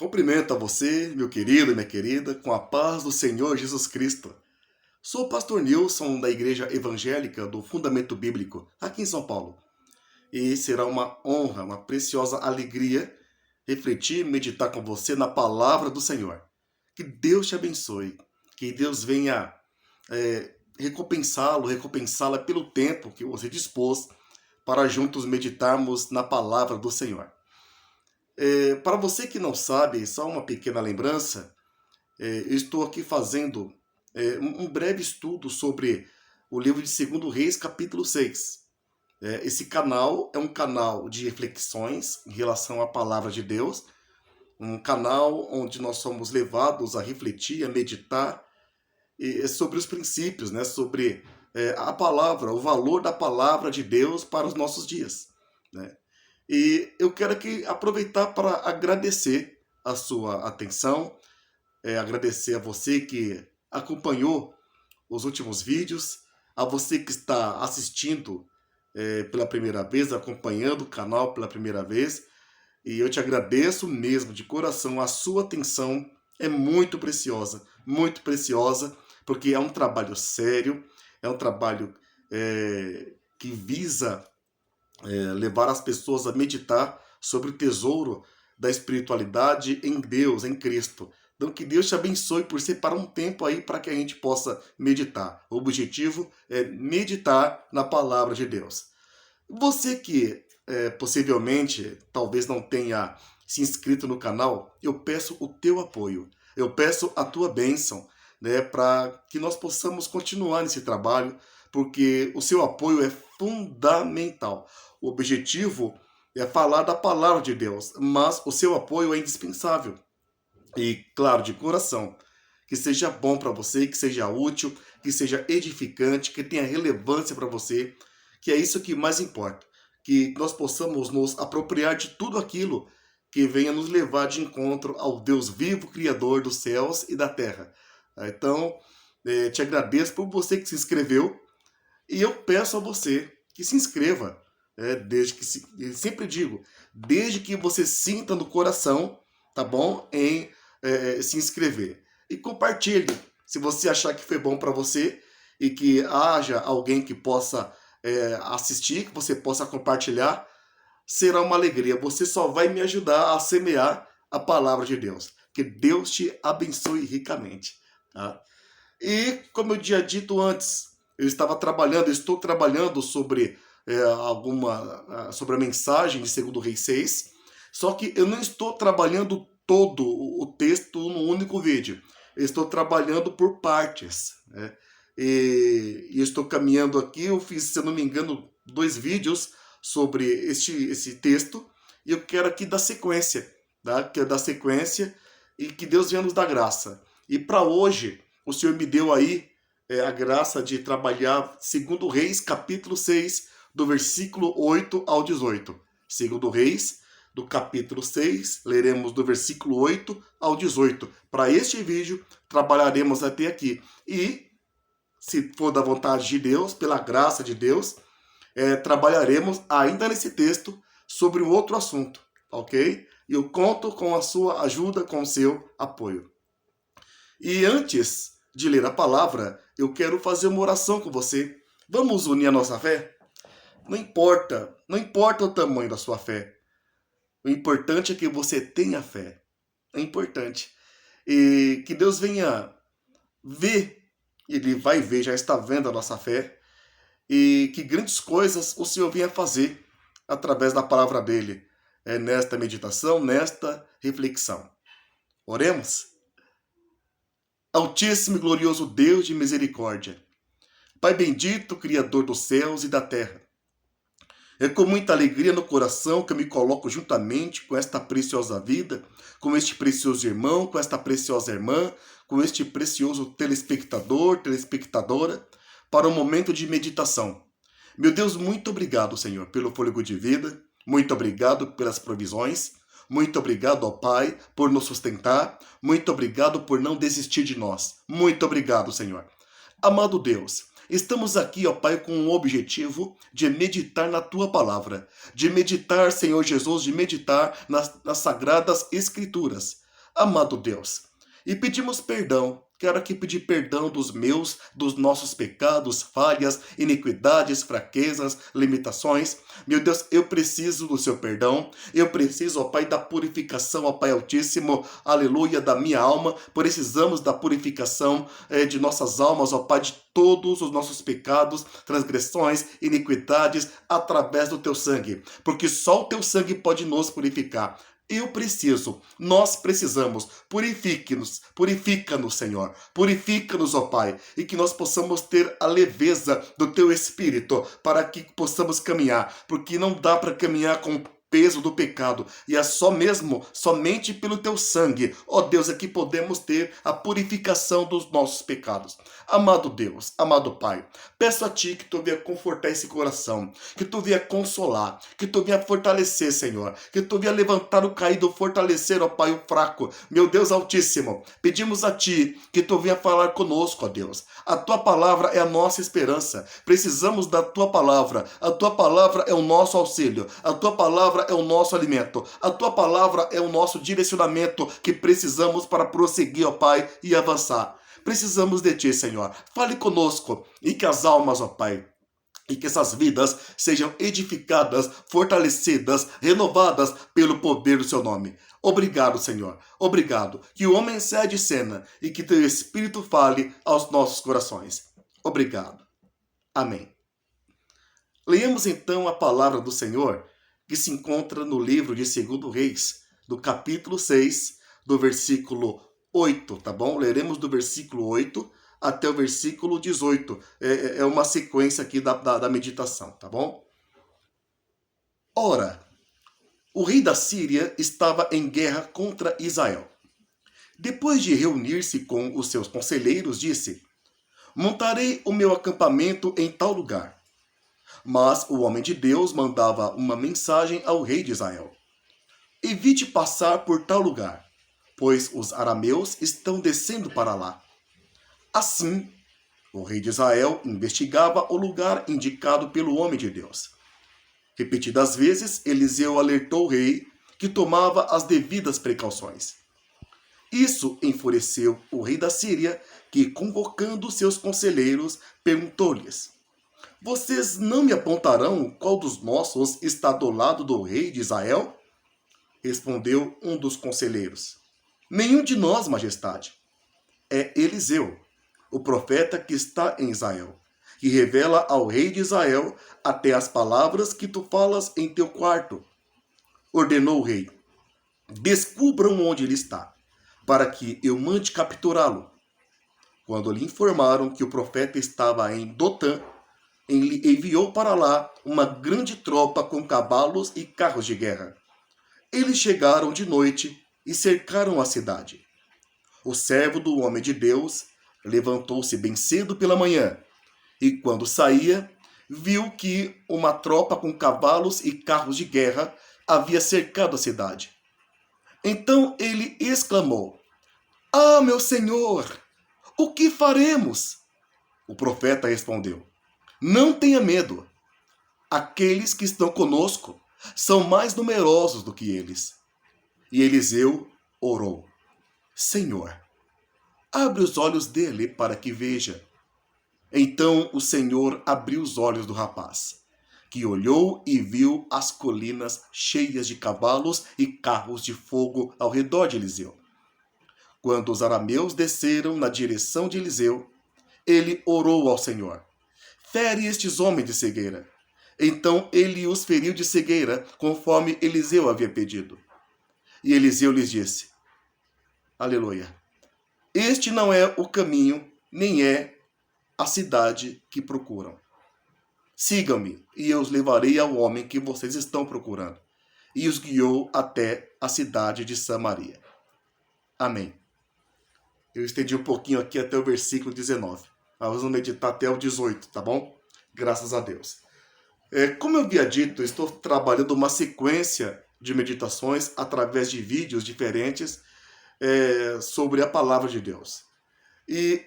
Cumprimento a você, meu querido e minha querida, com a paz do Senhor Jesus Cristo. Sou o pastor Nilson da Igreja Evangélica do Fundamento Bíblico, aqui em São Paulo. E será uma honra, uma preciosa alegria refletir e meditar com você na palavra do Senhor. Que Deus te abençoe, que Deus venha recompensá-la pelo tempo que você dispôs para juntos meditarmos na palavra do Senhor. Para você que não sabe, só uma pequena lembrança, eu estou aqui fazendo um breve estudo sobre o livro de 2 Reis, capítulo 6. Esse canal é um canal de reflexões em relação à palavra de Deus, um canal onde nós somos levados a refletir, a meditar sobre os princípios, né, sobre a palavra, o valor da palavra de Deus para os nossos dias, né? E eu quero aqui aproveitar para agradecer a sua atenção, agradecer a você que acompanhou os últimos vídeos, a você que está assistindo pela primeira vez, acompanhando o canal pela primeira vez. E eu te agradeço mesmo, de coração, a sua atenção é muito preciosa, porque é um trabalho sério, é um trabalho que visa levar as pessoas a meditar sobre o tesouro da espiritualidade em Deus, em Cristo. Então que Deus te abençoe por separar um tempo aí para que a gente possa meditar. O objetivo é meditar na palavra de Deus. Você que possivelmente talvez não tenha se inscrito no canal, eu peço o teu apoio, eu peço a tua bênção, né, para que nós possamos continuar nesse trabalho, porque o seu apoio é fundamental. O objetivo é falar da palavra de Deus, mas o seu apoio é indispensável. E, claro, de coração, que seja bom para você, que seja útil, que seja edificante, que tenha relevância para você, que é isso que mais importa. Que nós possamos nos apropriar de tudo aquilo que venha nos levar de encontro ao Deus vivo, Criador dos céus e da terra. Então, te agradeço por você que se inscreveu e eu peço a você que se inscreva. Sempre digo, desde que você sinta no coração, tá bom? Em se inscrever. E compartilhe, se você achar que foi bom para você e que haja alguém que possa assistir, que você possa compartilhar, será uma alegria. Você só vai me ajudar a semear a palavra de Deus. Que Deus te abençoe ricamente. Tá? E, como eu tinha dito antes, estou trabalhando sobre sobre a mensagem de 2 Reis 6, só que eu não estou trabalhando todo o texto no único vídeo. Eu estou trabalhando por partes, né? E estou caminhando aqui, eu fiz, se eu não me engano, 2 vídeos sobre esse texto, e eu quero aqui dar sequência, tá? Quero dar sequência e que Deus venha nos dar graça. E para hoje, o Senhor me deu aí a graça de trabalhar 2 Reis, capítulo 6, do versículo 8 ao 18. 2 Reis, do capítulo 6, leremos do versículo 8 ao 18. Para este vídeo, trabalharemos até aqui. E, se for da vontade de Deus, pela graça de Deus, trabalharemos ainda nesse texto sobre um outro assunto, ok? E eu conto com a sua ajuda, com o seu apoio. E antes de ler a palavra, eu quero fazer uma oração com você. Vamos unir a nossa fé? Não importa o tamanho da sua fé. O importante é que você tenha fé. É importante. E que Deus venha ver, Ele vai ver, já está vendo a nossa fé, e que grandes coisas o Senhor venha fazer através da palavra dEle, nesta meditação, nesta reflexão. Oremos? Altíssimo e glorioso Deus de misericórdia, Pai bendito, Criador dos céus e da terra, é com muita alegria no coração que eu me coloco juntamente com esta preciosa vida, com este precioso irmão, com esta preciosa irmã, com este precioso telespectador, telespectadora, para um momento de meditação. Meu Deus, muito obrigado, Senhor, pelo fôlego de vida, muito obrigado pelas provisões, muito obrigado, ó Pai, por nos sustentar, muito obrigado por não desistir de nós. Muito obrigado, Senhor. Amado Deus, estamos aqui, ó Pai, com o objetivo de meditar na Tua Palavra, de meditar, Senhor Jesus, de meditar nas Sagradas Escrituras. Amado Deus, e pedimos perdão. Quero aqui pedir perdão dos nossos pecados, falhas, iniquidades, fraquezas, limitações. Meu Deus, eu preciso do seu perdão. Eu preciso, ó Pai, da purificação, ó Pai Altíssimo, aleluia, da minha alma. Precisamos da purificação de nossas almas, ó Pai, de todos os nossos pecados, transgressões, iniquidades, através do teu sangue. Porque só o teu sangue pode nos purificar. Nós precisamos, purifica-nos, Senhor, purifica-nos, ó Pai, e que nós possamos ter a leveza do Teu Espírito, para que possamos caminhar, porque não dá para caminhar com o peso do pecado, e é somente pelo Teu sangue, ó Deus, é que podemos ter a purificação dos nossos pecados. Amado Deus, amado Pai, peço a Ti que Tu venha confortar esse coração, que Tu venha consolar, que Tu venha fortalecer, Senhor, que Tu venha levantar o caído, fortalecer, ó Pai, o fraco. Meu Deus Altíssimo, pedimos a Ti que Tu venha falar conosco, ó Deus. A Tua palavra é a nossa esperança. Precisamos da Tua palavra. A Tua palavra é o nosso auxílio. A Tua palavra é o nosso alimento. A Tua palavra é o nosso direcionamento que precisamos para prosseguir, ó Pai, e avançar. Precisamos de Ti, Senhor. Fale conosco e que as almas, ó Pai, e que essas vidas sejam edificadas, fortalecidas, renovadas pelo poder do Seu nome. Obrigado, Senhor. Obrigado. Que o homem saia de cena e que Teu Espírito fale aos nossos corações. Obrigado. Amém. Leamos então a palavra do Senhor, que se encontra no livro de 2 Reis, do capítulo 6, do versículo 8, tá bom? Leremos do versículo 8 até o versículo 18. É uma sequência aqui da meditação, tá bom? Ora, o rei da Síria estava em guerra contra Israel. Depois de reunir-se com os seus conselheiros, disse: montarei o meu acampamento em tal lugar. Mas o homem de Deus mandava uma mensagem ao rei de Israel: evite passar por tal lugar, pois os arameus estão descendo para lá. Assim, o rei de Israel investigava o lugar indicado pelo homem de Deus. Repetidas vezes, Eliseu alertou o rei que tomava as devidas precauções. Isso enfureceu o rei da Síria, que, convocando seus conselheiros, perguntou-lhes: vocês não me apontarão qual dos nossos está do lado do rei de Israel? Respondeu um dos conselheiros: nenhum de nós, majestade. É Eliseu, o profeta que está em Israel, que revela ao rei de Israel até as palavras que tu falas em teu quarto. Ordenou o rei: descubram onde ele está, para que eu mande capturá-lo. Quando lhe informaram que o profeta estava em Dotã, ele enviou para lá uma grande tropa com cavalos e carros de guerra. Eles chegaram de noite e cercaram a cidade. O servo do homem de Deus levantou-se bem cedo pela manhã e, quando saía, viu que uma tropa com cavalos e carros de guerra havia cercado a cidade. Então ele exclamou: ah, meu senhor, o que faremos? O profeta respondeu: não tenha medo. Aqueles que estão conosco são mais numerosos do que eles. E Eliseu orou: Senhor, abre os olhos dele para que veja. Então o Senhor abriu os olhos do rapaz, que olhou e viu as colinas cheias de cavalos e carros de fogo ao redor de Eliseu. Quando os arameus desceram na direção de Eliseu, ele orou ao Senhor: fere estes homens de cegueira. Então ele os feriu de cegueira, conforme Eliseu havia pedido. E Eliseu lhes disse: aleluia, este não é o caminho, nem é a cidade que procuram. Sigam-me, e eu os levarei ao homem que vocês estão procurando. E os guiou até a cidade de Samaria. Amém. Eu estendi um pouquinho aqui até o versículo 19. Nós vamos meditar até o 18, tá bom? Graças a Deus. Como eu havia dito, estou trabalhando uma sequência de meditações através de vídeos diferentes sobre a palavra de Deus. E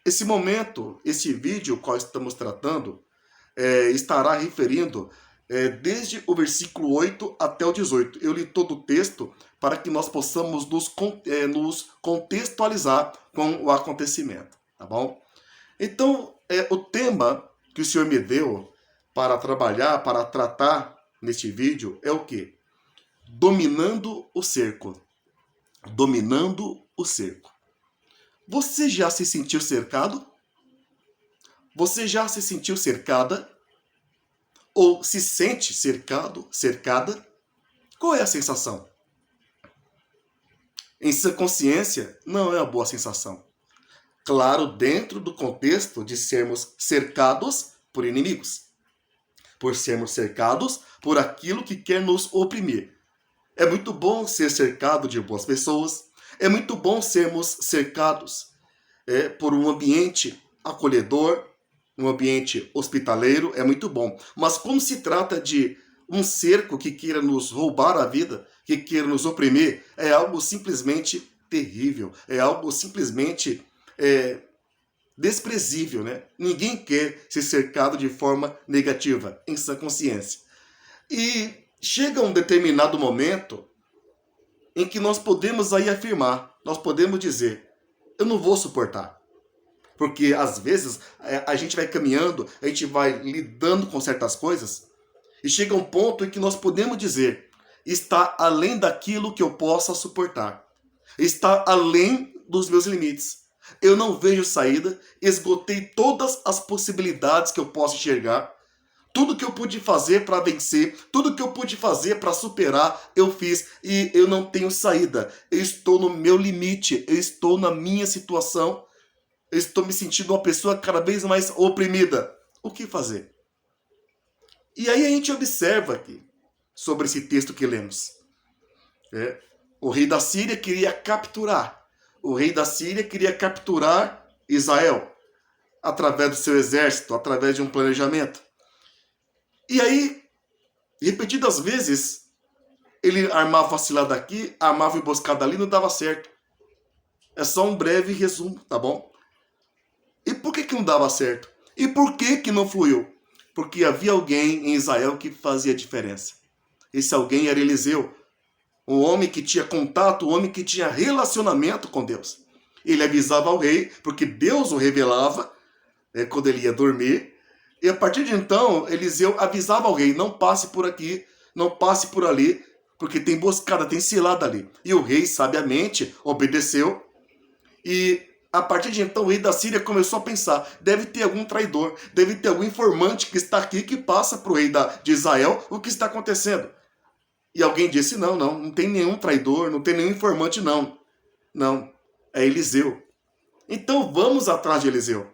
esse momento, esse vídeo qual estamos tratando, estará referindo desde o versículo 8 até o 18. Eu li todo o texto para que nós possamos nos contextualizar com o acontecimento, tá bom? Então, o tema que o Senhor me deu para trabalhar, para tratar neste vídeo é o quê? Dominando o cerco. Dominando o cerco. Você já se sentiu cercado? Você já se sentiu cercada? Ou se sente cercado, cercada? Qual é a sensação? Em sua consciência, não é uma boa sensação. Claro, dentro do contexto de sermos cercados por inimigos. Por sermos cercados por aquilo que quer nos oprimir. É muito bom ser cercado de boas pessoas. É muito bom sermos cercados por um ambiente acolhedor, um ambiente hospitaleiro, é muito bom. Mas quando se trata de um cerco que queira nos roubar a vida, que queira nos oprimir, é algo simplesmente terrível, é algo simplesmente desprezível, né? Ninguém quer ser cercado de forma negativa, em sua consciência. E chega um determinado momento em que nós podemos aí afirmar, nós podemos dizer, eu não vou suportar. Porque às vezes a gente vai caminhando, a gente vai lidando com certas coisas e chega um ponto em que nós podemos dizer, está além daquilo que eu possa suportar. Está além dos meus limites. Eu não vejo saída, esgotei todas as possibilidades que eu posso enxergar. Tudo que eu pude fazer para vencer, tudo que eu pude fazer para superar, eu fiz e eu não tenho saída. Eu estou no meu limite, eu estou na minha situação. Eu estou me sentindo uma pessoa cada vez mais oprimida. O que fazer? E aí a gente observa aqui, sobre esse texto que lemos. O rei da Síria queria capturar. O rei da Síria queria capturar Israel. Através do seu exército, através de um planejamento. E aí, repetidas vezes, ele armava cilada aqui, armava emboscada ali, não dava certo. É só um breve resumo, tá bom? E por que não dava certo? E por que não fluiu? Porque havia alguém em Israel que fazia diferença. Esse alguém era Eliseu. Um homem que tinha contato, um homem que tinha relacionamento com Deus. Ele avisava ao rei, porque Deus o revelava quando ele ia dormir. E a partir de então, Eliseu avisava ao rei, não passe por aqui, não passe por ali, porque tem emboscada, tem cilada ali. E o rei, sabiamente, obedeceu. E a partir de então, o rei da Síria começou a pensar, deve ter algum traidor, deve ter algum informante que está aqui, que passa para o rei de Israel o que está acontecendo. E alguém disse, não tem nenhum traidor, não tem nenhum informante, não. Não, é Eliseu. Então vamos atrás de Eliseu.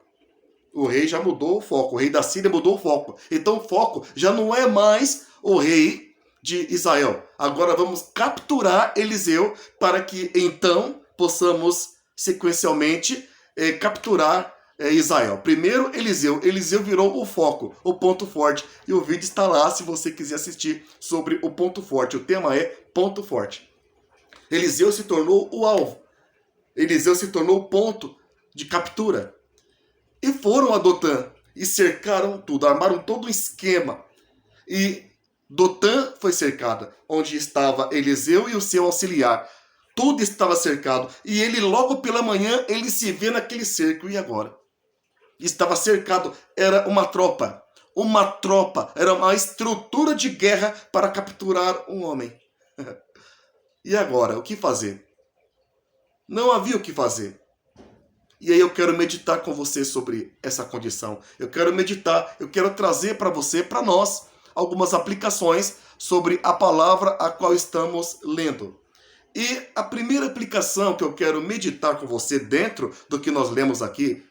O rei já mudou o foco, o rei da Síria mudou o foco. Então o foco já não é mais o rei de Israel. Agora vamos capturar Eliseu para que então possamos sequencialmente capturar Israel. Primeiro Eliseu. Eliseu virou o foco, o ponto forte. E o vídeo está lá se você quiser assistir sobre o ponto forte. O tema é ponto forte. Eliseu se tornou o alvo. Eliseu se tornou o ponto de captura. E foram a Dotã e cercaram tudo, armaram todo um esquema. E Dotã foi cercada, onde estava Eliseu e o seu auxiliar. Tudo estava cercado. E ele, logo pela manhã, ele se vê naquele cerco. E agora? Estava cercado. Era uma tropa. Uma tropa. Era uma estrutura de guerra para capturar um homem. E agora? O que fazer? Não havia o que fazer. E aí eu quero meditar com você sobre essa condição. Eu quero meditar, eu quero trazer para você, para nós, algumas aplicações sobre a palavra a qual estamos lendo. E a primeira aplicação que eu quero meditar com você dentro do que nós lemos aqui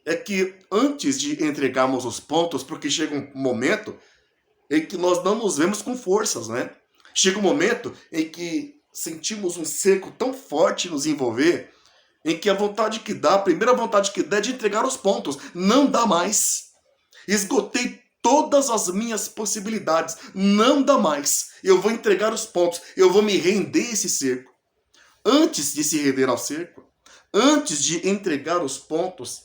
é que antes de entregarmos os pontos, porque chega um momento em que nós não nos vemos com forças, né? Chega um momento em que sentimos um cerco tão forte nos envolver, em que a vontade que dá, a primeira vontade que dá é de entregar os pontos. Não dá mais. Esgotei todas as minhas possibilidades. Não dá mais. Eu vou entregar os pontos. Eu vou me render a esse cerco. Antes de se render ao cerco, antes de entregar os pontos,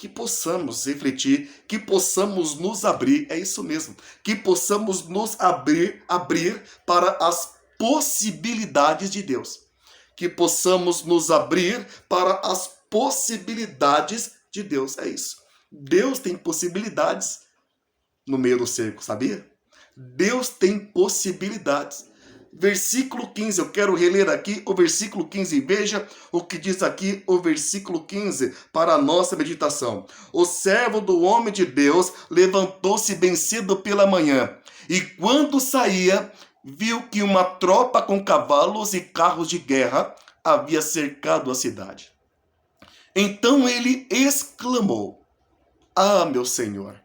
que possamos refletir, que possamos nos abrir, é isso mesmo, que possamos nos abrir para as possibilidades de Deus. Que possamos nos abrir para as possibilidades de Deus, é isso. Deus tem possibilidades no meio do cerco, sabia? Deus tem possibilidades. Versículo 15, eu quero reler aqui o versículo 15. Veja o que diz aqui o versículo 15 para a nossa meditação. O servo do homem de Deus levantou-se bem cedo pela manhã e quando saía, viu que uma tropa com cavalos e carros de guerra havia cercado a cidade. Então ele exclamou: Ah, meu Senhor!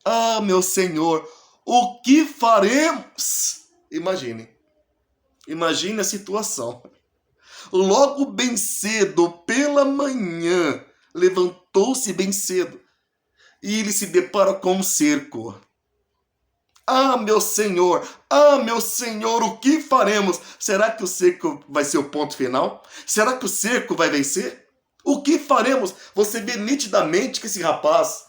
Ah, meu Senhor! O que faremos? Imagine a situação. Logo bem cedo, pela manhã, levantou-se bem cedo e ele se depara com um cerco. Ah, meu Senhor, o que faremos? Será que o cerco vai ser o ponto final? Será que o cerco vai vencer? O que faremos? Você vê nitidamente que esse rapaz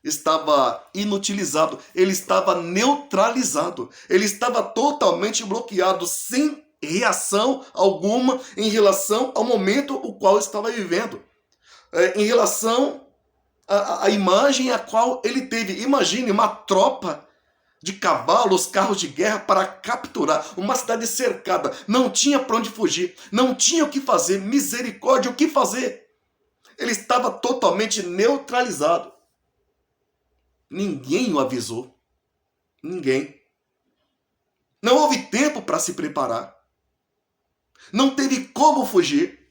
estava inutilizado, ele estava neutralizado, ele estava totalmente bloqueado, sem reação alguma em relação ao momento o qual estava vivendo, em relação à imagem a qual ele teve. Imagine uma tropa de cavalos, carros de guerra para capturar uma cidade cercada, não tinha para onde fugir, não tinha o que fazer, misericórdia, o que fazer? Ele estava totalmente neutralizado. Ninguém o avisou. Ninguém. Não houve tempo para se preparar. Não teve como fugir.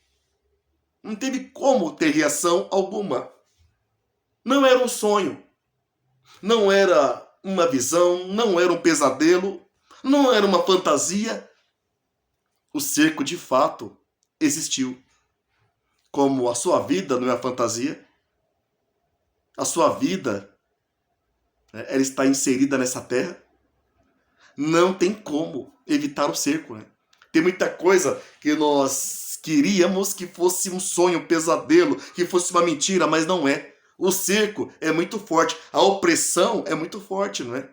Não teve como ter reação alguma. Não era um sonho. Não era uma visão. Não era um pesadelo. Não era uma fantasia. O cerco de fato existiu. Como a sua vida não é fantasia. A sua vida, ela está inserida nessa terra. Não tem como evitar o cerco. Tem muita coisa que nós queríamos que fosse um sonho, um pesadelo, que fosse uma mentira, mas não é. O cerco é muito forte. A opressão é muito forte, não é?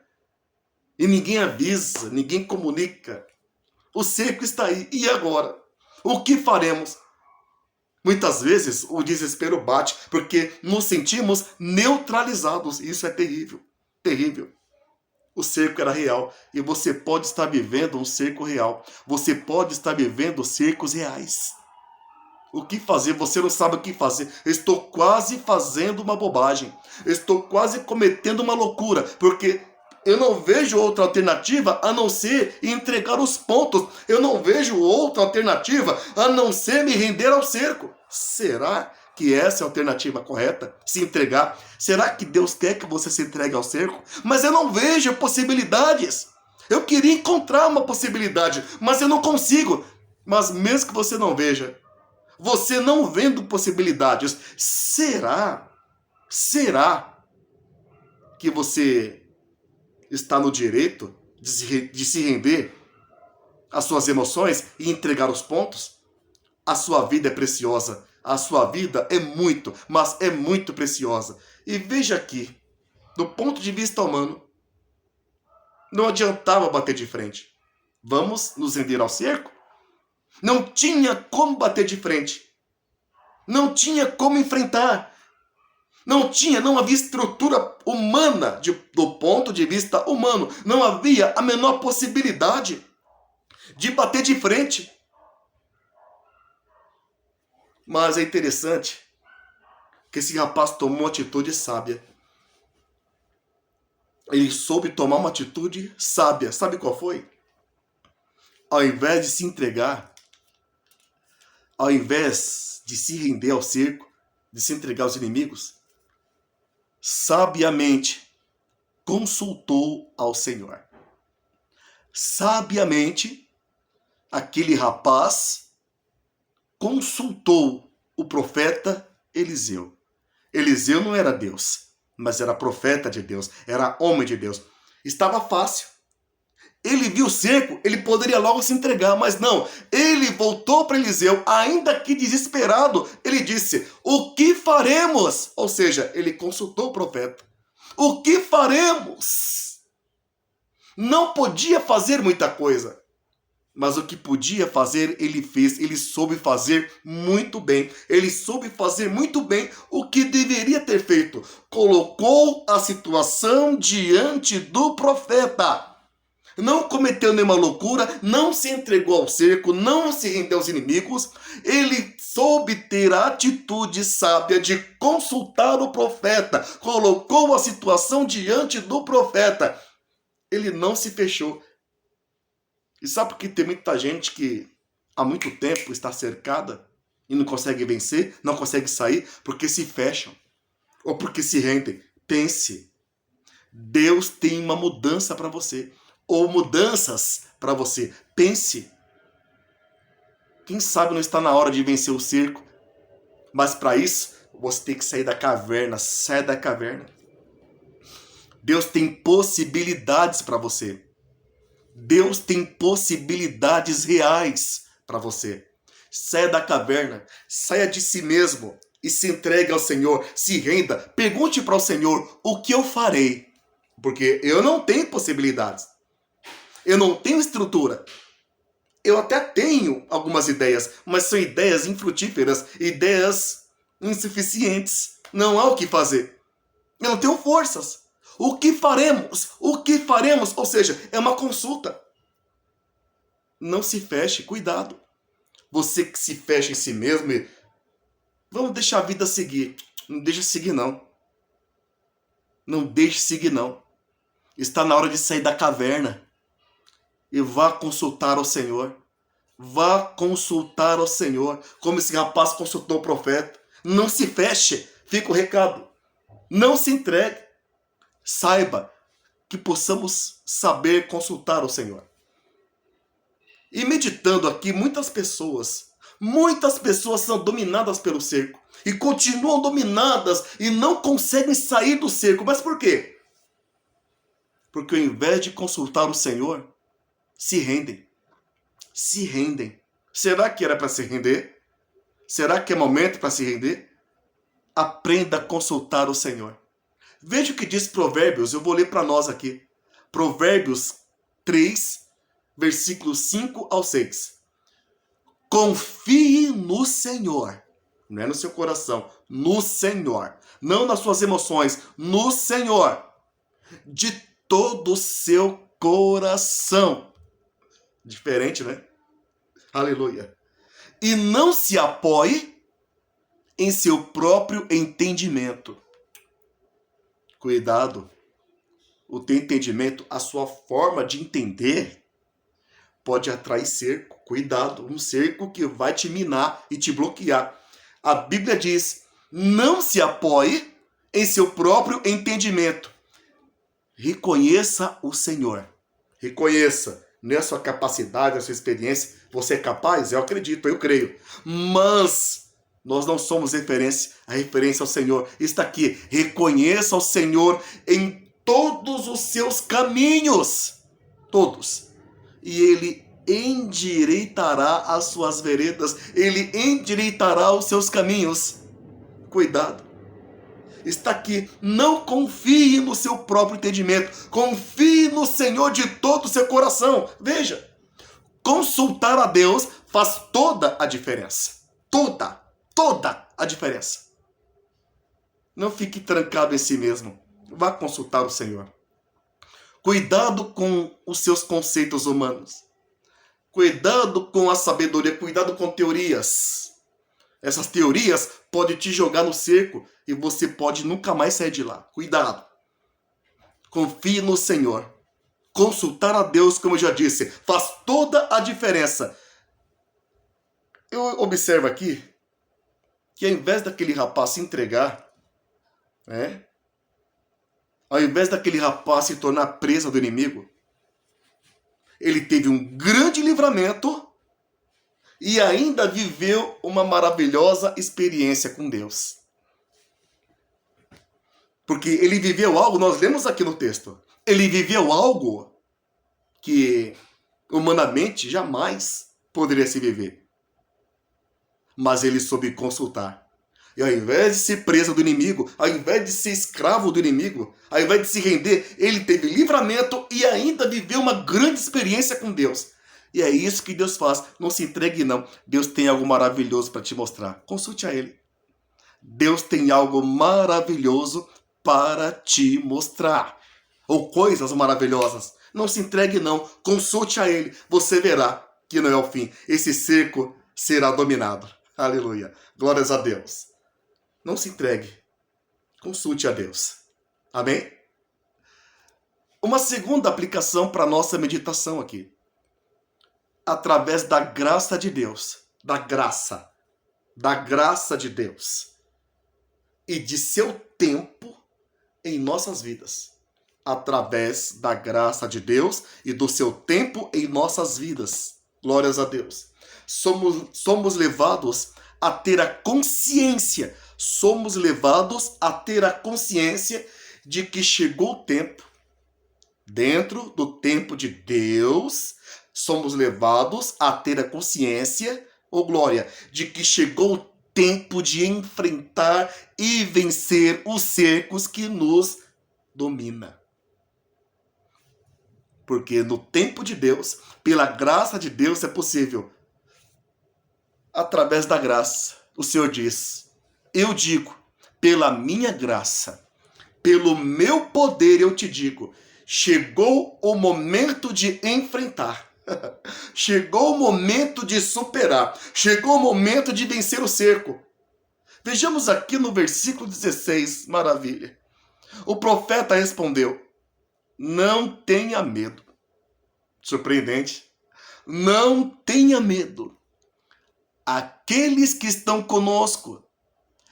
E ninguém avisa, ninguém comunica. O cerco está aí. E agora? O que faremos? Muitas vezes o desespero bate porque nos sentimos neutralizados. Isso é terrível. Terrível. O cerco era real e você pode estar vivendo um cerco real. Você pode estar vivendo cercos reais. O que fazer? Você não sabe o que fazer. Estou quase fazendo uma bobagem. Estou quase cometendo uma loucura, porque eu não vejo outra alternativa a não ser entregar os pontos. Eu não vejo outra alternativa a não ser me render ao cerco. Será que essa é a alternativa correta? Se entregar? Será que Deus quer que você se entregue ao cerco? Mas eu não vejo possibilidades. Eu queria encontrar uma possibilidade, mas eu não consigo. Mas mesmo que você não veja, você não vendo possibilidades, será que você está no direito de se render às suas emoções e entregar os pontos? A sua vida é preciosa. A sua vida é muito, mas é muito preciosa. E veja aqui, do ponto de vista humano, não adiantava bater de frente. Vamos nos render ao cerco? Não tinha como bater de frente. Não tinha como enfrentar. Não havia estrutura humana, do ponto de vista humano. Não havia a menor possibilidade de bater de frente. Mas é interessante que esse rapaz tomou uma atitude sábia. Ele soube tomar uma atitude sábia. Sabe qual foi? Ao invés de se entregar, ao invés de se render ao cerco, de se entregar aos inimigos, sabiamente consultou ao Senhor. Sabiamente, aquele rapaz consultou o profeta Eliseu. Eliseu não era Deus, mas era profeta de Deus, era homem de Deus. Estava fácil. Ele viu o cerco, ele poderia logo se entregar, mas não. Ele voltou para Eliseu, ainda que desesperado. Ele disse: o que faremos? Ou seja, ele consultou o profeta. O que faremos? Não podia fazer muita coisa, mas o que podia fazer, ele fez. Ele soube fazer muito bem. Ele soube fazer muito bem o que deveria ter feito. Colocou a situação diante do profeta. Não cometeu nenhuma loucura, não se entregou ao cerco, não se rendeu aos inimigos. Ele soube ter a atitude sábia de consultar o profeta. Colocou a situação diante do profeta. Ele não se fechou. E sabe por que tem muita gente que há muito tempo está cercada e não consegue vencer, não consegue sair? Porque se fecham ou porque se rendem. Pense, Deus tem uma mudança para você, ou mudanças para você. Pense. Quem sabe não está na hora de vencer o cerco, mas para isso você tem que sair da caverna. Sai da caverna. Deus tem possibilidades para você. Deus tem possibilidades reais para você. Saia da caverna, saia de si mesmo e se entregue ao Senhor. Se renda, pergunte para o Senhor: o que eu farei? Porque eu não tenho possibilidades. Eu não tenho estrutura. Eu até tenho algumas ideias, mas são ideias infrutíferas, ideias insuficientes. Não há o que fazer. Eu não tenho forças. O que faremos? O que faremos? Ou seja, é uma consulta. Não se feche, cuidado. Você que se fecha em si mesmo e... vamos deixar a vida seguir. Não deixa seguir, não. Não deixe seguir, não. Está na hora de sair da caverna. E vá consultar ao Senhor. Vá consultar ao Senhor. Como esse rapaz consultou o profeta. Não se feche. Fica o recado. Não se entregue. Saiba que possamos saber consultar o Senhor. E meditando aqui, muitas pessoas são dominadas pelo cerco. E continuam dominadas e não conseguem sair do cerco. Mas por quê? Porque ao invés de consultar o Senhor, se rendem. Se rendem. Será que era para se render? Será que é momento para se render? Aprenda a consultar o Senhor. Veja o que diz Provérbios, eu vou ler para nós aqui. Provérbios 3, versículos 5 ao 6. Confie no Senhor. Não é no seu coração, no Senhor. Não nas suas emoções, no Senhor. De todo o seu coração. Diferente, né? Aleluia. E não se apoie em seu próprio entendimento. Cuidado. O teu entendimento, a sua forma de entender, pode atrair cerco. Cuidado. Um cerco que vai te minar e te bloquear. A Bíblia diz: não se apoie em seu próprio entendimento. Reconheça o Senhor. Reconheça. Não é a sua capacidade, a sua experiência. Você é capaz? Eu acredito, eu creio. Mas nós não somos referência. A referência ao Senhor está aqui. Reconheça o Senhor em todos os seus caminhos. Todos. E Ele endireitará as suas veredas. Ele endireitará os seus caminhos. Cuidado. Está aqui. Não confie no seu próprio entendimento. Confie no Senhor de todo o seu coração. Veja. Consultar a Deus faz toda a diferença. Toda a diferença. Não fique trancado em si mesmo. Vá consultar o Senhor. Cuidado com os seus conceitos humanos. Cuidado com a sabedoria. Cuidado com teorias. Essas teorias podem te jogar no cerco e você pode nunca mais sair de lá. Cuidado. Confie no Senhor. Consultar a Deus, como eu já disse, faz toda a diferença. Eu observo aqui que ao invés daquele rapaz se entregar, ao invés daquele rapaz se tornar presa do inimigo, ele teve um grande livramento e ainda viveu uma maravilhosa experiência com Deus. Porque ele viveu algo, nós lemos aqui no texto, ele viveu algo que humanamente jamais poderia se viver. Mas ele soube consultar. E ao invés de ser preso do inimigo, ao invés de ser escravo do inimigo, ao invés de se render, ele teve livramento e ainda viveu uma grande experiência com Deus. E é isso que Deus faz. Não se entregue não. Deus tem algo maravilhoso para te mostrar. Consulte a Ele. Deus tem algo maravilhoso para te mostrar. Ou coisas maravilhosas. Não se entregue não. Consulte a Ele. Você verá que não é o fim. Esse cerco será dominado. Aleluia. Glórias a Deus. Não se entregue. Consulte a Deus. Amém? Uma segunda aplicação para a nossa meditação aqui. Através da graça de Deus. Da graça de Deus. E de seu tempo em nossas vidas. Através da graça de Deus e do seu tempo em nossas vidas. Glórias a Deus. Somos levados a ter a consciência. Somos levados a ter a consciência de que chegou o tempo. Dentro do tempo de Deus, somos levados a ter a consciência, glória, de que chegou o tempo de enfrentar e vencer os cercos que nos dominam. Porque no tempo de Deus, pela graça de Deus, é possível. Através da graça, o Senhor diz, eu digo, pela minha graça, pelo meu poder eu te digo, chegou o momento de enfrentar. Chegou o momento de superar. Chegou o momento de vencer o cerco. Vejamos aqui no versículo 16, maravilha. O profeta respondeu, não tenha medo. Surpreendente. Não tenha medo. Aqueles que estão conosco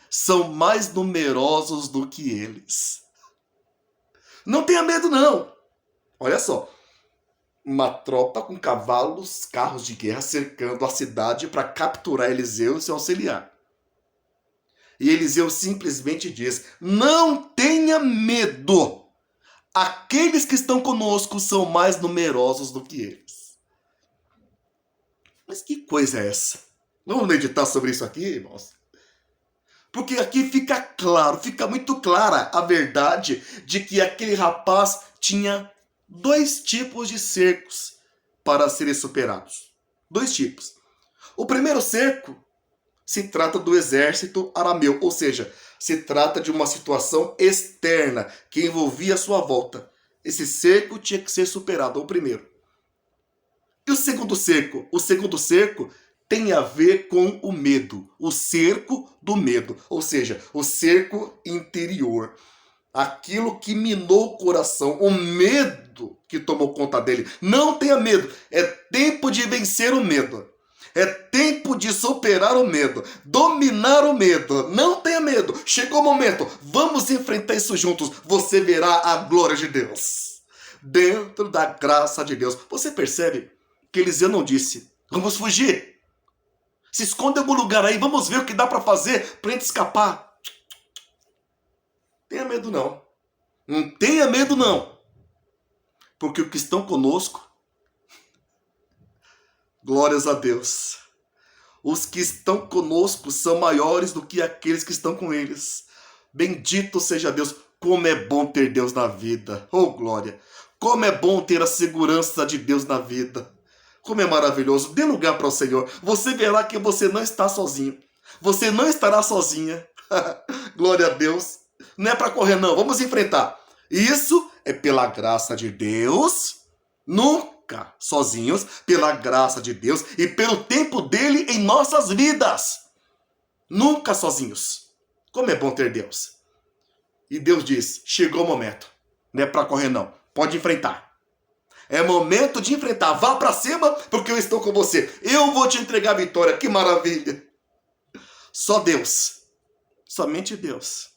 são mais numerosos do que eles. Não tenha medo, não. Olha só. Uma tropa com cavalos, carros de guerra cercando a cidade para capturar Eliseu e seu auxiliar. E Eliseu simplesmente diz, não tenha medo. Aqueles que estão conosco são mais numerosos do que eles. Mas que coisa é essa? Vamos meditar sobre isso aqui, irmãos? Porque aqui fica claro, fica muito clara a verdade de que aquele rapaz tinha 2 tipos de cercos para serem superados. 2 tipos. O primeiro cerco se trata do exército arameu, ou seja, se trata de uma situação externa que envolvia a sua volta. Esse cerco tinha que ser superado, o primeiro. E o segundo cerco? O segundo cerco tem a ver com o medo, o cerco do medo, ou seja, o cerco interior. Aquilo que minou o coração, o medo que tomou conta dele. Não tenha medo, é tempo de vencer o medo. É tempo de superar o medo, dominar o medo. Não tenha medo, chegou o momento, vamos enfrentar isso juntos. Você verá a glória de Deus. Dentro da graça de Deus. Você percebe que Eliseu não disse, vamos fugir. Se esconde em algum lugar aí, vamos ver o que dá para fazer para a gente escapar. Tenha medo não. Não tenha medo não. Porque os que estão conosco, glórias a Deus, os que estão conosco são maiores do que aqueles que estão com eles. Bendito seja Deus. Como é bom ter Deus na vida. Oh, glória. Como é bom ter a segurança de Deus na vida. Como é maravilhoso. Dê lugar para o Senhor. Você verá que você não está sozinho. Você não estará sozinha. Glória a Deus. Não é para correr, não. Vamos enfrentar. Isso é pela graça de Deus. Nunca sozinhos. Pela graça de Deus e pelo tempo dele em nossas vidas. Nunca sozinhos. Como é bom ter Deus. E Deus diz, chegou o momento. Não é para correr, não. Pode enfrentar. É momento de enfrentar. Vá para cima, porque eu estou com você. Eu vou te entregar a vitória. Que maravilha. Só Deus, somente Deus,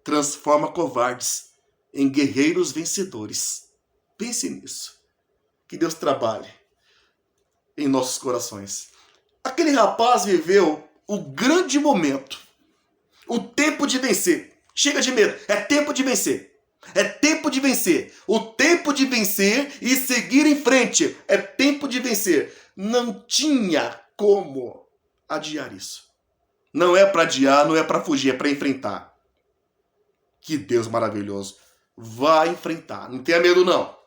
transforma covardes em guerreiros vencedores. Pense nisso. Que Deus trabalhe em nossos corações. Aquele rapaz viveu o grande momento. O tempo de vencer. Chega de medo. É tempo de vencer. É tempo de vencer. O tempo de vencer e seguir em frente. É tempo de vencer. Não tinha como adiar isso. Não é para adiar, não é para fugir, é para enfrentar. Que Deus maravilhoso. Vai enfrentar. Não tenha medo, não.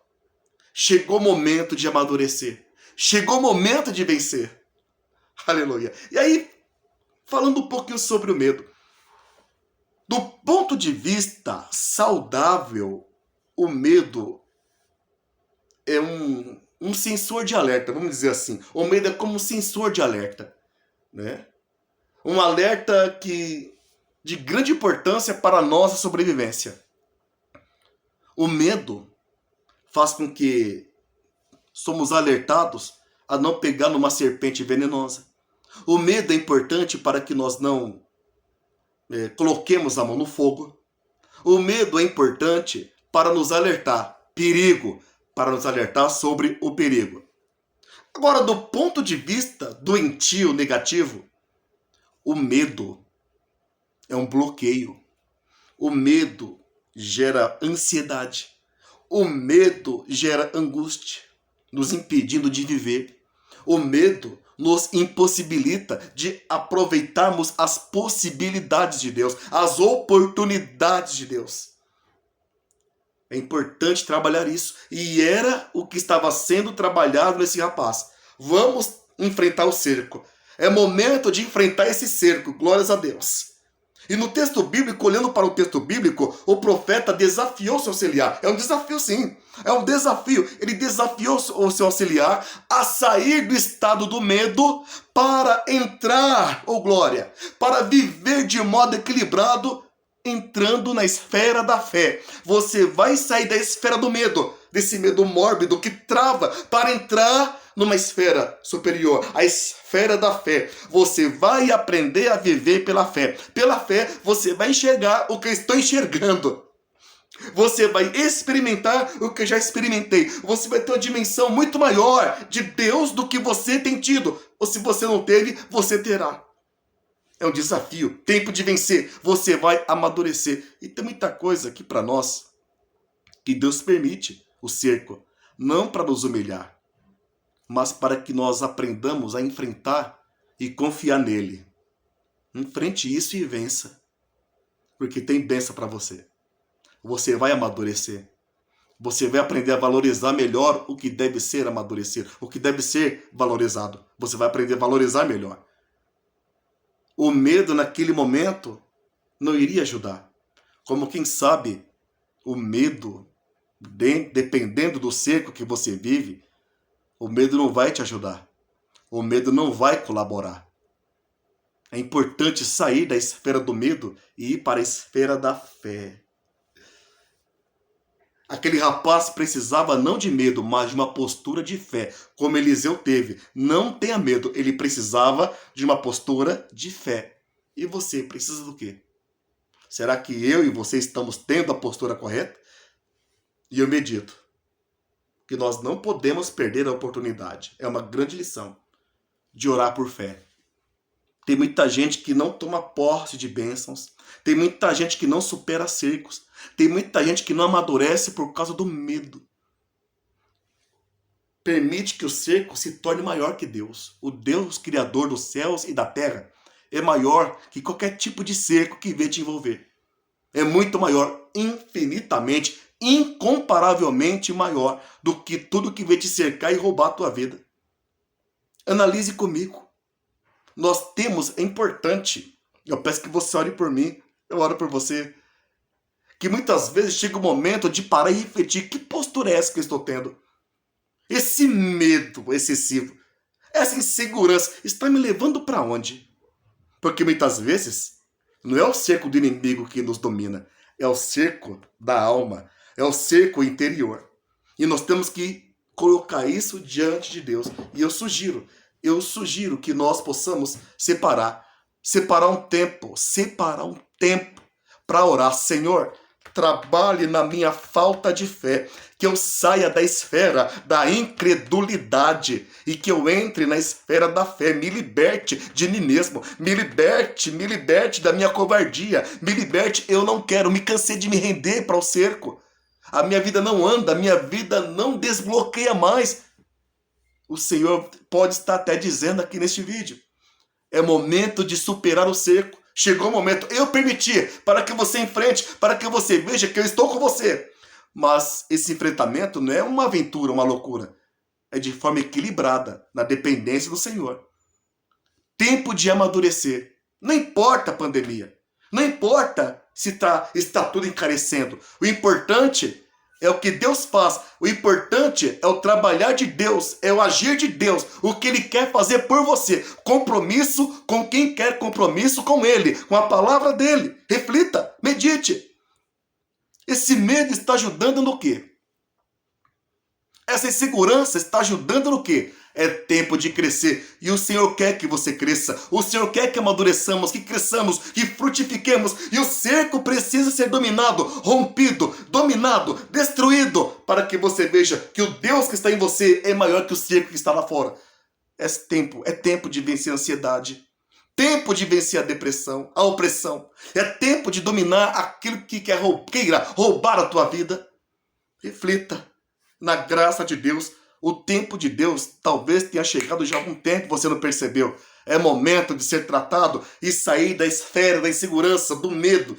Chegou o momento de amadurecer. Chegou o momento de vencer. Aleluia. E aí, falando um pouquinho sobre o medo. Do ponto de vista saudável, o medo é um sensor de alerta, vamos dizer assim. O medo é como um sensor de alerta, né? Um alerta de grande importância para a nossa sobrevivência. O medo faz com que somos alertados a não pegar numa serpente venenosa. O medo é importante para que nós não coloquemos a mão no fogo. O medo é importante para nos alertar. Perigo, para nos alertar sobre o perigo. Agora, do ponto de vista doentio, negativo, o medo é um bloqueio. O medo gera ansiedade. O medo gera angústia, nos impedindo de viver. O medo nos impossibilita de aproveitarmos as possibilidades de Deus, as oportunidades de Deus. É importante trabalhar isso. E era o que estava sendo trabalhado nesse rapaz. Vamos enfrentar o cerco. É momento de enfrentar esse cerco. Glórias a Deus. E no texto bíblico, olhando para o texto bíblico, o profeta desafiou seu auxiliar. É um desafio, sim. É um desafio. Ele desafiou o seu auxiliar a sair do estado do medo para entrar, glória, para viver de modo equilibrado, entrando na esfera da fé. Você vai sair da esfera do medo, desse medo mórbido que trava, para entrar numa esfera superior, a esfera da fé. Você vai aprender a viver pela fé. Pela fé, você vai enxergar o que eu estou enxergando. Você vai experimentar o que eu já experimentei. Você vai ter uma dimensão muito maior de Deus do que você tem tido. Ou se você não teve, você terá. É um desafio, tempo de vencer. Você vai amadurecer. E tem muita coisa aqui para nós que Deus permite o cerco. Não para nos humilhar, mas para que nós aprendamos a enfrentar e confiar nele. Enfrente isso e vença. Porque tem bênção para você. Você vai amadurecer. Você vai aprender a valorizar melhor o que deve ser amadurecido, o que deve ser valorizado. Você vai aprender a valorizar melhor. O medo naquele momento não iria ajudar. Como quem sabe, o medo, dependendo do cerco que você vive, o medo não vai te ajudar. O medo não vai colaborar. É importante sair da esfera do medo e ir para a esfera da fé. Aquele rapaz precisava não de medo, mas de uma postura de fé, como Eliseu teve. Não tenha medo, ele precisava de uma postura de fé. E você precisa do quê? Será que eu e você estamos tendo a postura correta? E eu medito que nós não podemos perder a oportunidade. É uma grande lição de orar por fé. Tem muita gente que não toma posse de bênçãos. Tem muita gente que não supera cercos. Tem muita gente que não amadurece por causa do medo. Permite que o cerco se torne maior que Deus. O Deus criador dos céus e da terra é maior que qualquer tipo de cerco que venha te envolver. É muito maior, infinitamente, incomparavelmente maior do que tudo que venha te cercar e roubar a tua vida. Analise comigo. Nós temos, é importante, eu peço que você ore por mim, eu oro por você, que muitas vezes chega o momento de parar e refletir, que postura é essa que eu estou tendo? Esse medo excessivo, essa insegurança, está me levando para onde? Porque muitas vezes, não é o cerco do inimigo que nos domina, é o cerco da alma, é o cerco interior. E nós temos que colocar isso diante de Deus. E eu sugiro que nós possamos separar um tempo para orar. Senhor, trabalhe na minha falta de fé, que eu saia da esfera da incredulidade e que eu entre na esfera da fé. Me liberte de mim mesmo, me liberte da minha covardia, me liberte. Eu não quero, me cansei de me render para o cerco. a minha vida não anda, a minha vida não desbloqueia mais. O Senhor pode estar até dizendo aqui neste vídeo: é momento de superar o cerco. Chegou o momento, eu permiti, para que você enfrente, para que você veja que eu estou com você. Mas esse enfrentamento não é uma aventura, uma loucura. É de forma equilibrada, na dependência do Senhor. Tempo de amadurecer. Não importa a pandemia. Não importa se está tudo encarecendo. O importante é o que Deus faz. O importante é o trabalhar de Deus, é o agir de Deus, o que Ele quer fazer por você. Compromisso com quem quer compromisso com Ele, com a palavra dEle. Reflita, medite. Esse medo está ajudando no quê? Essa insegurança está ajudando no quê? É tempo de crescer. E o Senhor quer que você cresça. O Senhor quer que amadureçamos, que cresçamos, que frutifiquemos. E o cerco precisa ser dominado, rompido, dominado, destruído, para que você veja que o Deus que está em você é maior que o cerco que está lá fora. É tempo de vencer a ansiedade. Tempo de vencer a depressão, a opressão. É tempo de dominar aquilo que queira roubar a tua vida. Reflita na graça de Deus. O tempo de Deus talvez tenha chegado já há algum tempo, você não percebeu. É momento de ser tratado e sair da esfera da insegurança, do medo,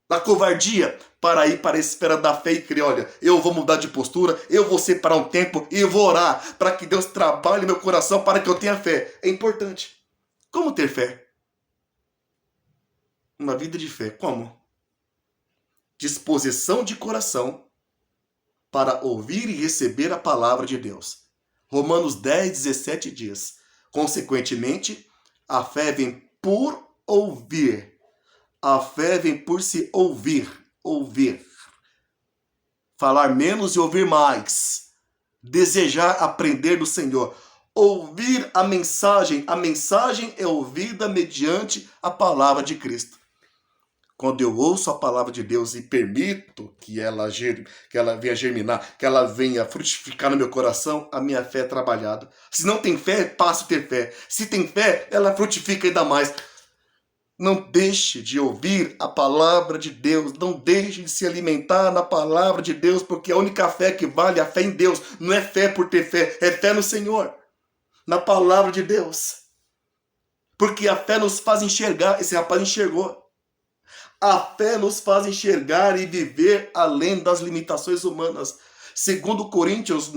da covardia, para ir para a esfera da fé e crer: olha, eu vou mudar de postura, eu vou separar um tempo e vou orar para que Deus trabalhe meu coração, para que eu tenha fé. É importante. Como ter fé? Uma vida de fé. Como? Disposição de coração para ouvir e receber a palavra de Deus. Romanos 10:17 diz: consequentemente, a fé vem por ouvir. A fé vem por se ouvir. Ouvir. Falar menos e ouvir mais. Desejar aprender do Senhor. Ouvir a mensagem. A mensagem é ouvida mediante a palavra de Cristo. Quando eu ouço a palavra de Deus e permito que ela venha germinar, que ela venha frutificar no meu coração, a minha fé é trabalhada. Se não tem fé, passo a ter fé. Se tem fé, ela frutifica ainda mais. Não deixe de ouvir a palavra de Deus. Não deixe de se alimentar na palavra de Deus, porque a única fé que vale é a fé em Deus. Não é fé por ter fé, é fé no Senhor, na palavra de Deus. Porque a fé nos faz enxergar. Esse rapaz enxergou. A fé nos faz enxergar e viver além das limitações humanas. 2 Coríntios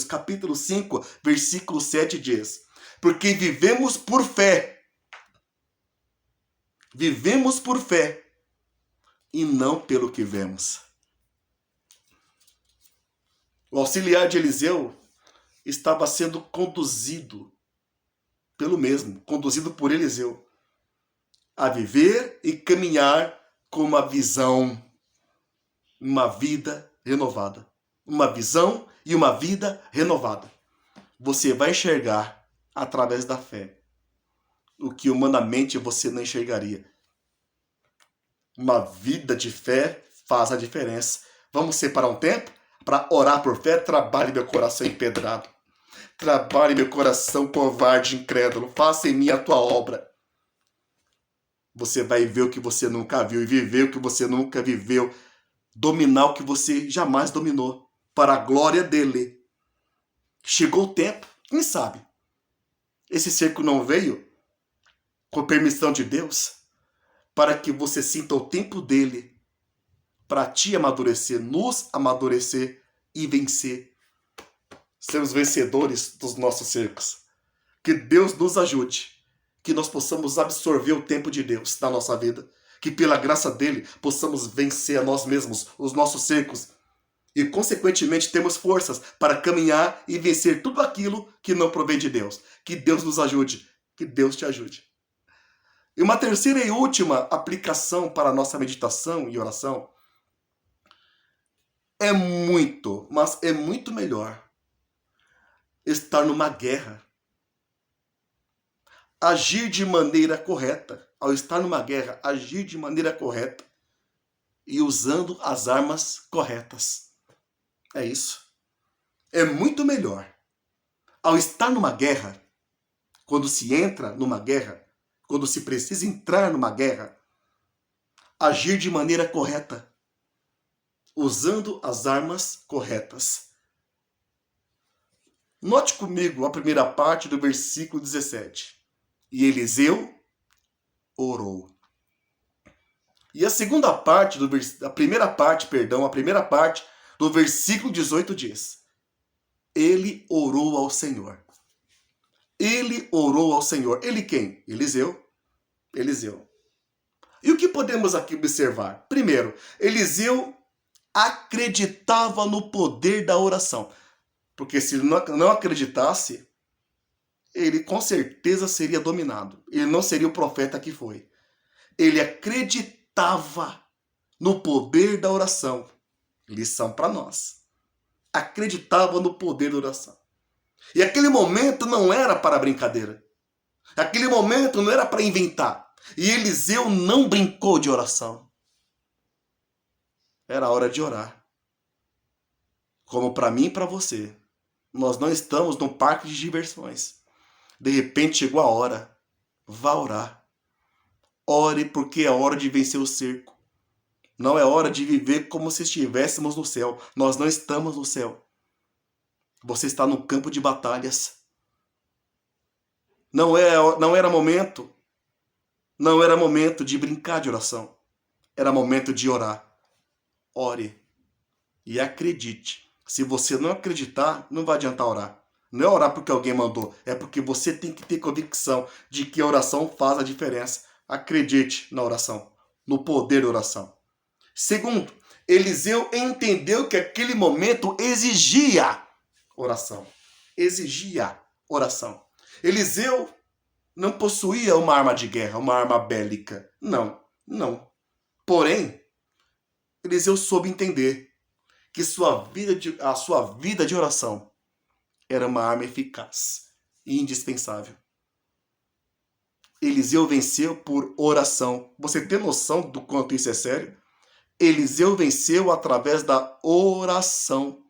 capítulo 5, versículo 7 diz: porque vivemos por fé. Vivemos por fé e não pelo que vemos. O auxiliar de Eliseu estava sendo conduzido por Eliseu, a viver e caminhar com uma visão, uma vida renovada. Uma visão e uma vida renovada. Você vai enxergar através da fé o que humanamente você não enxergaria. Uma vida de fé faz a diferença. Vamos separar um tempo para orar por fé? Trabalhe meu coração empedrado. Trabalhe meu coração covarde, incrédulo. Faça em mim a tua obra. Você vai ver o que você nunca viu e viver o que você nunca viveu. Dominar o que você jamais dominou. Para a glória dele. Chegou o tempo. Quem sabe? Esse cerco não veio com permissão de Deus, para que você sinta o tempo dele para te amadurecer, nos amadurecer e vencer. Sermos vencedores dos nossos cercos. Que Deus nos ajude, que nós possamos absorver o tempo de Deus na nossa vida, que pela graça dele possamos vencer a nós mesmos, os nossos cercos, e consequentemente temos forças para caminhar e vencer tudo aquilo que não provém de Deus. Que Deus nos ajude, que Deus te ajude. E uma terceira e última aplicação para a nossa meditação e oração é muito, mas é muito melhor estar numa guerra. Agir de maneira correta. Ao estar numa guerra, agir de maneira correta e usando as armas corretas. É isso. É muito melhor. Ao estar numa guerra, quando se entra numa guerra, quando se precisa entrar numa guerra, agir de maneira correta. usando as armas corretas. Note comigo a primeira parte do versículo 17. E Eliseu orou. E a segunda parte a primeira parte do versículo 18 diz: ele orou ao Senhor. Ele orou ao Senhor. Ele quem? Eliseu. Eliseu. E o que podemos aqui observar? Primeiro, Eliseu acreditava no poder da oração. Porque se ele não acreditasse, ele com certeza seria dominado. Ele não seria o profeta que foi. Ele acreditava no poder da oração. Lição para nós. Acreditava no poder da oração. E aquele momento não era para brincadeira. Aquele momento não era para inventar. E Eliseu não brincou de oração. Era hora de orar. Como para mim e para você. Nós não estamos num parque de diversões. De repente chegou a hora. Vá orar. Ore porque é hora de vencer o cerco. Não é hora de viver como se estivéssemos no céu. Nós não estamos no céu. Você está no campo de batalhas. Não era momento. Não era momento de brincar de oração. Era momento de orar. Ore. E acredite. Se você não acreditar, não vai adiantar orar. Não é orar porque alguém mandou. É porque você tem que ter convicção de que a oração faz a diferença. Acredite na oração. No poder da oração. Segundo, Eliseu entendeu que aquele momento exigia oração. Exigia oração. Eliseu não possuía uma arma de guerra, uma arma bélica. Não. Porém, Eliseu soube entender que a sua vida de oração era uma arma eficaz e indispensável. Eliseu venceu por oração. Você tem noção do quanto isso é sério? Eliseu venceu através da oração.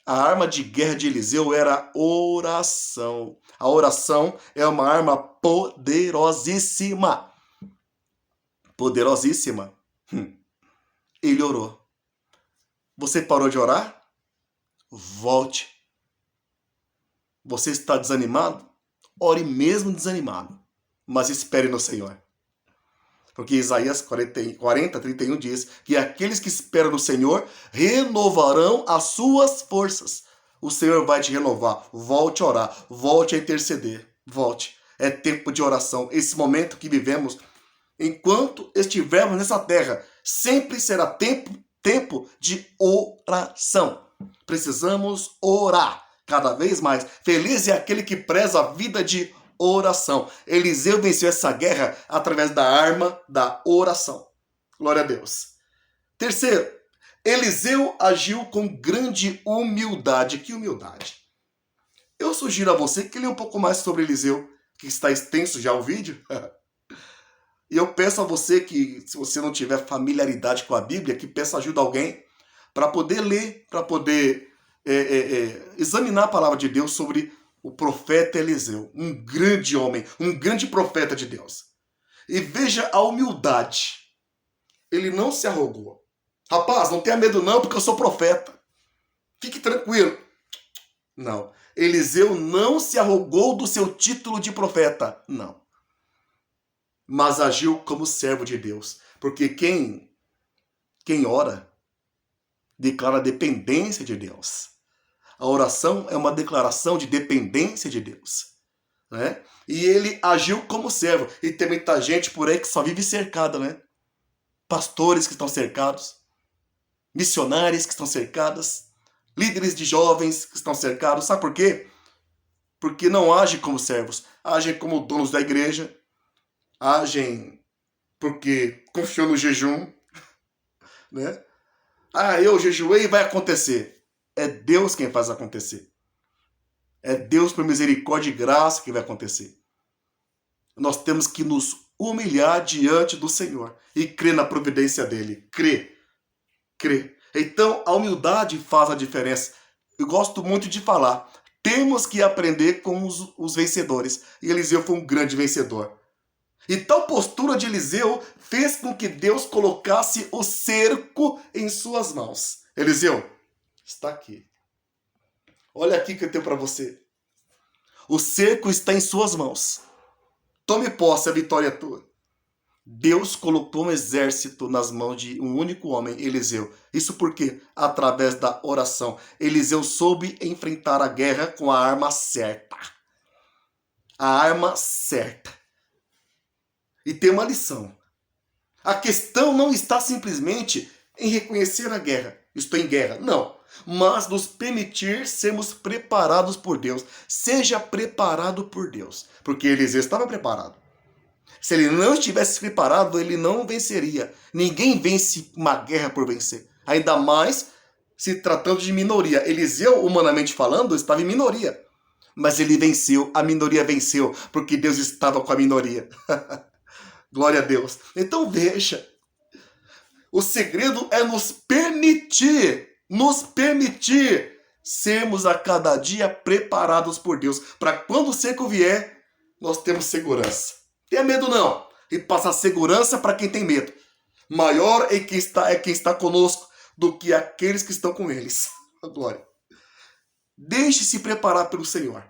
A arma de guerra de Eliseu era a oração. A oração é uma arma poderosíssima. Poderosíssima. Ele orou. Você parou de orar? Volte. Você está desanimado? Ore mesmo desanimado. Mas espere no Senhor. Porque Isaías 40:31 diz que aqueles que esperam no Senhor renovarão as suas forças. O Senhor vai te renovar. Volte a orar. Volte a interceder. Volte. É tempo de oração. Esse momento que vivemos, enquanto estivermos nessa terra, sempre será tempo de oração. Precisamos orar cada vez mais. Feliz é aquele que preza a vida de oração. Eliseu venceu essa guerra através da arma da oração. Glória a Deus. Terceiro, Eliseu agiu com grande humildade. Que humildade? Eu sugiro a você que leia um pouco mais sobre Eliseu, que está extenso já o vídeo. E eu peço a você que, se você não tiver familiaridade com a Bíblia, que peça ajuda a alguém para poder ler, para poder examinar a palavra de Deus sobre o profeta Eliseu. Um grande homem, um grande profeta de Deus. E veja a humildade. Ele não se arrogou. Rapaz, não tenha medo não, porque eu sou profeta. Fique tranquilo. Não. Eliseu não se arrogou do seu título de profeta. Não. Mas agiu como servo de Deus. Porque quem ora, declara dependência de Deus. A oração é uma declaração de dependência de Deus. Né? E ele agiu como servo. E tem muita gente por aí que só vive cercada, né? Pastores que estão cercados. Missionários que estão cercadas. Líderes de jovens que estão cercados. Sabe por quê? Porque não agem como servos. Agem como donos da igreja. Agem porque confiam no jejum, né? Eu jejuei e vai acontecer. É Deus quem faz acontecer. É Deus por misericórdia e graça que vai acontecer. Nós temos que nos humilhar diante do Senhor e crer na providência dele. Crer. Então, a humildade faz a diferença. Eu gosto muito de falar. Temos que aprender com os vencedores. E Eliseu foi um grande vencedor. E tal postura de Eliseu fez com que Deus colocasse o cerco em suas mãos. Eliseu, está aqui. Olha aqui que eu tenho para você. O cerco está em suas mãos. Tome posse, a vitória é tua. Deus colocou um exército nas mãos de um único homem, Eliseu. Isso porque, através da oração, Eliseu soube enfrentar a guerra com a arma certa. A arma certa. E tem uma lição. A questão não está simplesmente em reconhecer a guerra. Estou em guerra. Não. Mas nos permitir sermos preparados por Deus. Seja preparado por Deus. Porque Eliseu estava preparado. Se ele não estivesse preparado, ele não venceria. Ninguém vence uma guerra por vencer. Ainda mais se tratando de minoria. Eliseu, humanamente falando, estava em minoria. Mas ele venceu. A minoria venceu. Porque Deus estava com a minoria. Glória a Deus. Então veja. O segredo é nos permitir sermos a cada dia preparados por Deus. Para quando o cerco vier, nós temos segurança. Tenha medo não. E passar segurança para quem tem medo. Maior é quem está conosco do que aqueles que estão com eles. Glória. Deixe-se preparar pelo Senhor.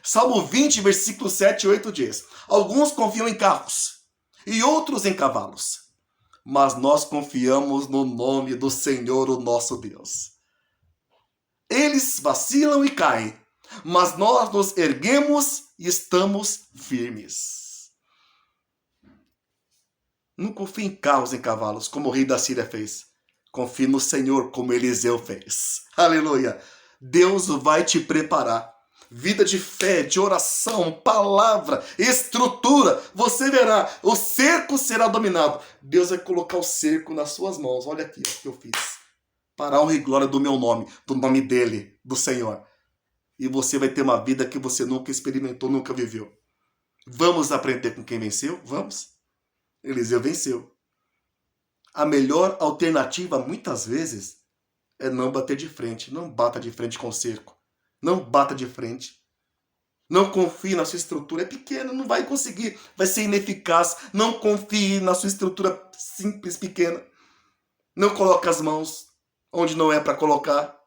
Salmo 20, versículo 7 e 8 diz: alguns confiam em carros e outros em cavalos, mas nós confiamos no nome do Senhor, o nosso Deus. Eles vacilam e caem, mas nós nos erguemos e estamos firmes. Não confie em carros e em cavalos, como o rei da Síria fez. Confie no Senhor, como Eliseu fez. Aleluia! Deus vai te preparar. Vida de fé, de oração, palavra, estrutura. Você verá, o cerco será dominado. Deus vai colocar o cerco nas suas mãos. Olha aqui o que eu fiz. Para a honra e glória do meu nome, do nome dele, do Senhor. E você vai ter uma vida que você nunca experimentou, nunca viveu. Vamos aprender com quem venceu? Vamos. Eliseu venceu. A melhor alternativa, muitas vezes, é não bater de frente. Não bata de frente com o cerco. Não bata de frente. Não confie na sua estrutura. É pequena, não vai conseguir. Vai ser ineficaz. Não confie na sua estrutura simples, pequena. Não coloque as mãos onde não é para colocar.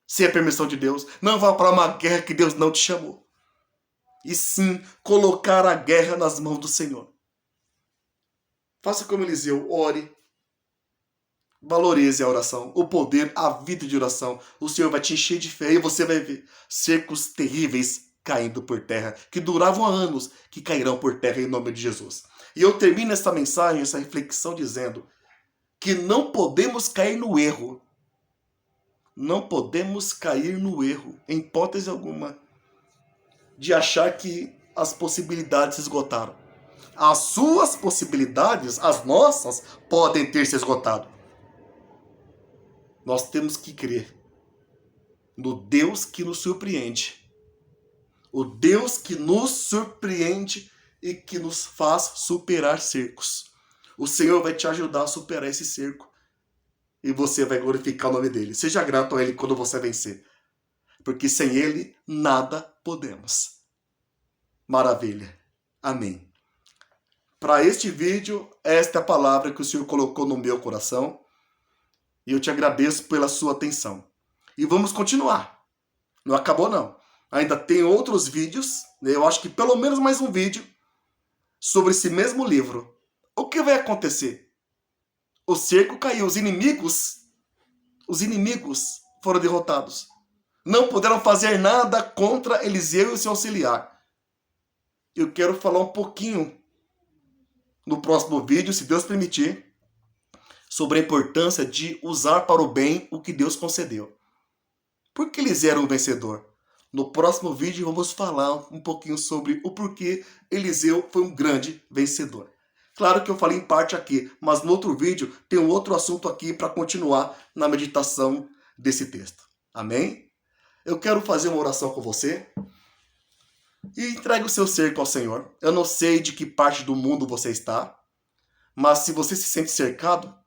Sem a permissão de Deus. Não vá para uma guerra que Deus não te chamou. E sim, colocar a guerra nas mãos do Senhor. Faça como Eliseu, ore. Valorize a oração, o poder, a vida de oração. O Senhor vai te encher de fé e você vai ver cercos terríveis caindo por terra, que duravam há anos, que cairão por terra em nome de Jesus. E eu termino essa mensagem, essa reflexão dizendo que não podemos cair no erro. Não podemos cair no erro, em hipótese alguma, de achar que as possibilidades se esgotaram. As suas possibilidades, as nossas, podem ter se esgotado. Nós temos que crer no Deus que nos surpreende. O Deus que nos surpreende e que nos faz superar cercos. O Senhor vai te ajudar a superar esse cerco. E você vai glorificar o nome dele. Seja grato a ele quando você vencer. Porque sem ele, nada podemos. Maravilha. Amém. Para este vídeo, esta é a palavra que o Senhor colocou no meu coração. E eu te agradeço pela sua atenção. E vamos continuar. Não acabou não. Ainda tem outros vídeos. Eu acho que pelo menos mais um vídeo sobre esse mesmo livro. O que vai acontecer? O cerco caiu. Os inimigos foram derrotados. Não puderam fazer nada contra Eliseu e seu auxiliar. Eu quero falar um pouquinho no próximo vídeo, se Deus permitir, sobre a importância de usar para o bem o que Deus concedeu. Por que Eliseu era um vencedor? No próximo vídeo vamos falar um pouquinho sobre o porquê Eliseu foi um grande vencedor. Claro que eu falei em parte aqui, mas no outro vídeo tem um outro assunto aqui para continuar na meditação desse texto. Amém? Eu quero fazer uma oração com você e entregue o seu cerco ao Senhor. Eu não sei de que parte do mundo você está, mas se você se sente cercado,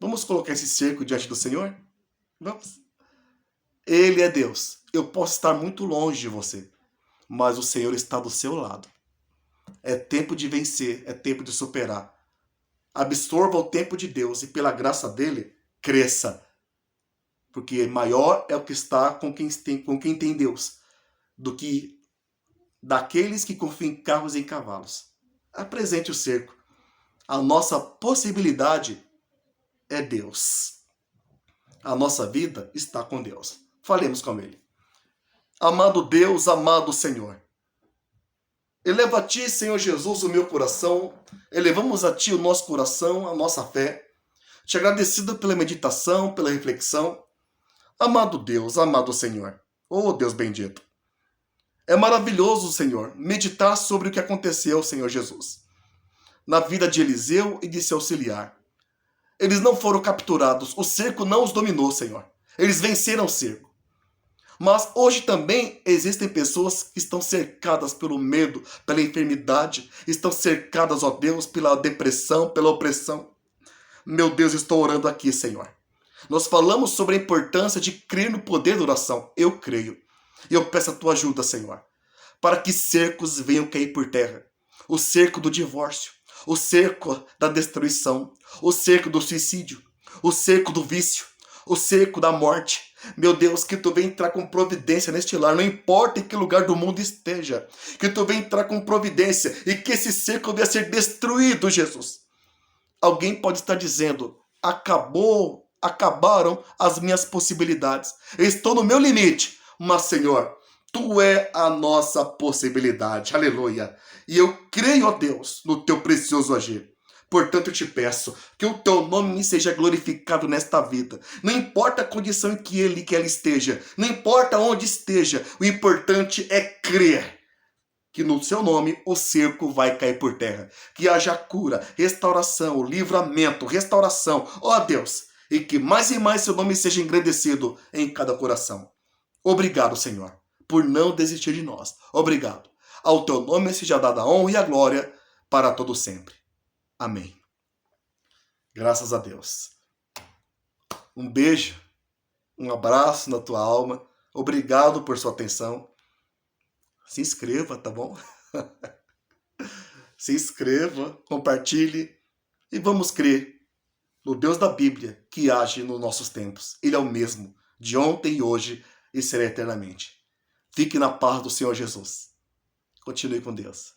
vamos colocar esse cerco diante do Senhor? Vamos. Ele é Deus. Eu posso estar muito longe de você, mas o Senhor está do seu lado. É tempo de vencer, é tempo de superar. Absorva o tempo de Deus e, pela graça dele, cresça. Porque maior é o que está com quem tem Deus do que daqueles que confiam em carros e em cavalos. Apresente o cerco. A nossa possibilidade é Deus. A nossa vida está com Deus. Falemos com Ele. Amado Deus, amado Senhor, eleva a Ti, Senhor Jesus, o meu coração. Elevamos a Ti o nosso coração, a nossa fé. Te agradecido pela meditação, pela reflexão. Amado Deus, amado Senhor, oh Deus bendito. É maravilhoso, Senhor, meditar sobre o que aconteceu, Senhor Jesus, na vida de Eliseu e de seu auxiliar. Eles não foram capturados, o cerco não os dominou, Senhor. Eles venceram o cerco. Mas hoje também existem pessoas que estão cercadas pelo medo, pela enfermidade, estão cercadas, ó Deus, pela depressão, pela opressão. Meu Deus, estou orando aqui, Senhor. Nós falamos sobre a importância de crer no poder da oração. Eu creio. E eu peço a tua ajuda, Senhor, para que cercos venham cair por terra. O cerco do divórcio, o cerco da destruição, o cerco do suicídio, o cerco do vício, o cerco da morte. Meu Deus, que tu venha entrar com providência neste lar, não importa em que lugar do mundo esteja. Que tu venha entrar com providência e que esse cerco venha ser destruído, Jesus. Alguém pode estar dizendo, acabaram as minhas possibilidades. Eu estou no meu limite. Mas, Senhor, Tu é a nossa possibilidade. Aleluia. E eu creio, ó Deus, no Teu precioso agir. Portanto, eu te peço que o Teu nome seja glorificado nesta vida. Não importa a condição em que ela esteja. Não importa onde esteja. O importante é crer que no Seu nome o cerco vai cair por terra. Que haja cura, restauração, livramento, restauração. Ó Deus, e que mais e mais Seu nome seja engrandecido em cada coração. Obrigado, Senhor, por não desistir de nós. Obrigado. Ao Teu nome seja dada a honra e a glória para todo sempre. Amém. Graças a Deus. Um beijo, um abraço na tua alma. Obrigado por sua atenção. Se inscreva, tá bom? Se inscreva, compartilhe e vamos crer no Deus da Bíblia que age nos nossos tempos. Ele é o mesmo, de ontem e hoje e será eternamente. Fique na paz do Senhor Jesus. Continue com Deus.